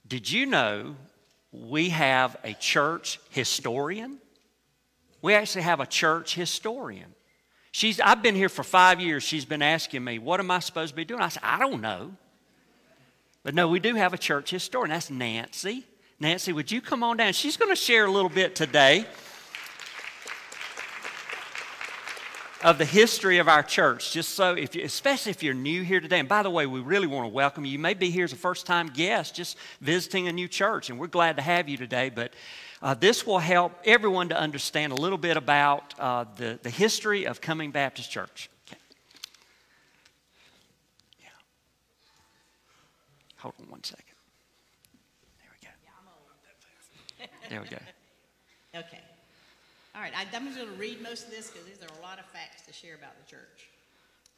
Did you know we have a church historian? We actually have a church historian. I've been here for 5 years. She's been asking me, what am I supposed to be doing? I said, I don't know. But no, we do have a church historian. That's Nancy. Nancy, would you come on down? She's going to share a little bit today of the history of our church, just so, especially if you're new here today. And by the way, we really want to welcome you. You may be here as a first-time guest, just visiting a new church, and we're glad to have you today. But this will help everyone to understand a little bit about the history of Cumming Baptist Church. Okay. Yeah. Hold on one second. There we go. Yeah, I'm old. There we go. Okay. All right, I'm just going to read most of this because there are a lot of facts to share about the church.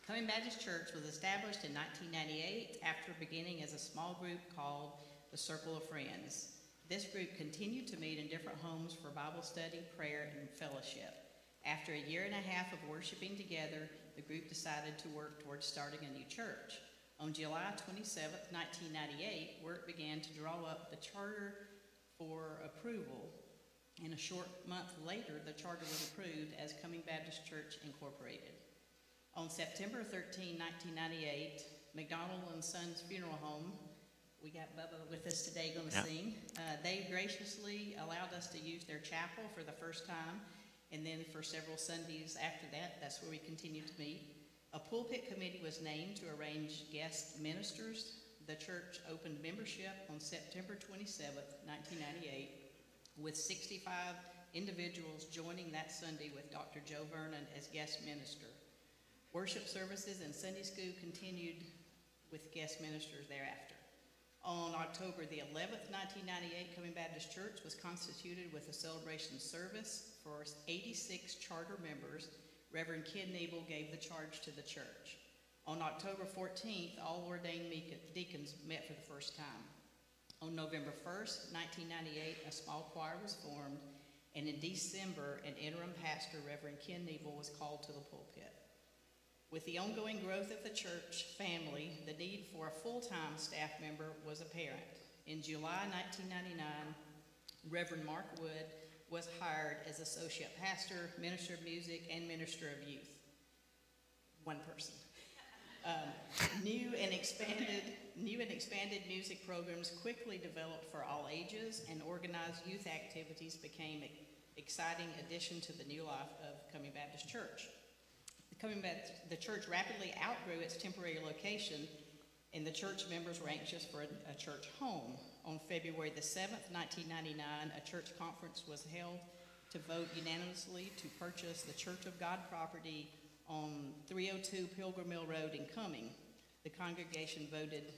Cumming Baptist Church was established in 1998 after beginning as a small group called the Circle of Friends. This group continued to meet in different homes for Bible study, prayer, and fellowship. After a year and a half of worshiping together, the group decided to work towards starting a new church. On July 27, 1998, work began to draw up the charter for approval. And a short month later, the charter was approved as Cumming Baptist Church Incorporated. On September 13, 1998, McDonald and Sons Funeral Home, we got Bubba with us today going to sing. They graciously allowed us to use their chapel for the first time, and then for several Sundays after that, that's where we continued to meet. A pulpit committee was named to arrange guest ministers. The church opened membership on September 27, 1998. With 65 individuals joining that Sunday with Dr. Joe Vernon as guest minister. Worship services and Sunday school continued with guest ministers thereafter. On October the 11th, 1998, Cumming Baptist Church was constituted with a celebration service for 86 charter members. Reverend Ken Nebel gave the charge to the church. On October 14th, all ordained deacons met for the first time. On November 1st, 1998, a small choir was formed, and in December, an interim pastor, Reverend Ken Nebel, was called to the pulpit. With the ongoing growth of the church family, the need for a full-time staff member was apparent. In July 1999, Reverend Mark Wood was hired as associate pastor, minister of music, and minister of youth. One person. New and expanded music programs quickly developed for all ages, and organized youth activities became an exciting addition to the new life of Cumming Baptist Church. The church rapidly outgrew its temporary location, and the church members were anxious for a church home. On February the 7th, 1999, a church conference was held to vote unanimously to purchase the Church of God property on 302 Pilgrim Mill Road in Cumming. The congregation voted,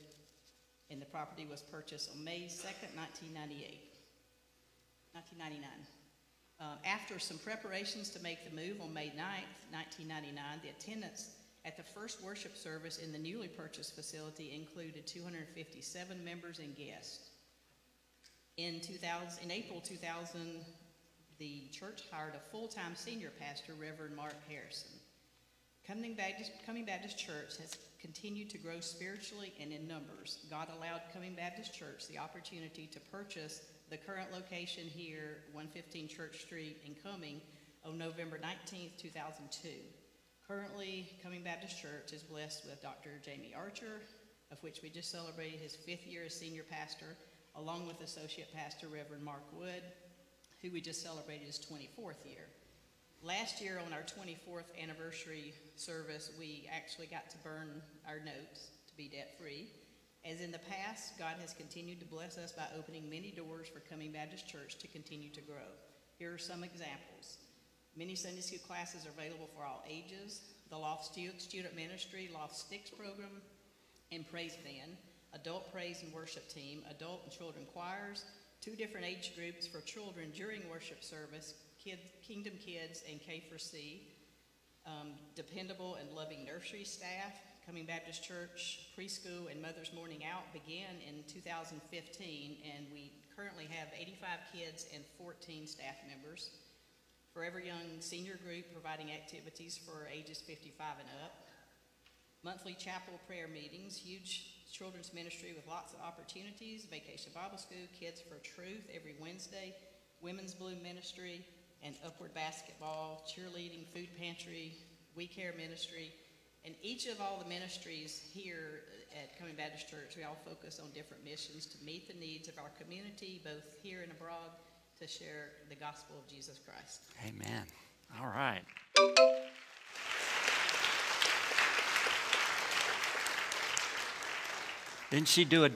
and the property was purchased on May 2nd, 1999. After some preparations to make the move on May 9th, 1999, the attendance at the first worship service in the newly purchased facility included 257 members and guests. In April 2000, the church hired a full-time senior pastor, Reverend Mark Harrison. Cumming Baptist Church has continued to grow spiritually and in numbers. God allowed Cumming Baptist Church the opportunity to purchase the current location here, 115 Church Street in Cumming, on November 19, 2002. Currently, Cumming Baptist Church is blessed with Dr. Jamie Archer, of which we just celebrated his 5th year as senior pastor, along with Associate Pastor Reverend Mark Wood, who we just celebrated his 24th year. Last year on our 24th anniversary service, we actually got to burn our notes to be debt-free. As in the past, God has continued to bless us by opening many doors for Cumming Baptist Church to continue to grow. Here are some examples. Many Sunday school classes are available for all ages. The Loft Student Ministry, Loft Sticks program, and Praise Band, Adult Praise and Worship Team, Adult and Children Choirs, 2 different age groups for children during worship service, Kingdom Kids and K4C, dependable and loving nursery staff. Cumming Baptist Church Preschool and Mother's Morning Out began in 2015, and we currently have 85 kids and 14 staff members. Forever Young Senior Group providing activities for ages 55 and up. Monthly chapel prayer meetings, huge children's ministry with lots of opportunities, Vacation Bible School, Kids for Truth every Wednesday, Women's Bloom Ministry, and Upward Basketball, cheerleading, food pantry, We Care Ministry. And each of all the ministries here at Cumming Baptist Church, we all focus on different missions to meet the needs of our community, both here and abroad, to share the gospel of Jesus Christ. Amen. All right. Didn't she do a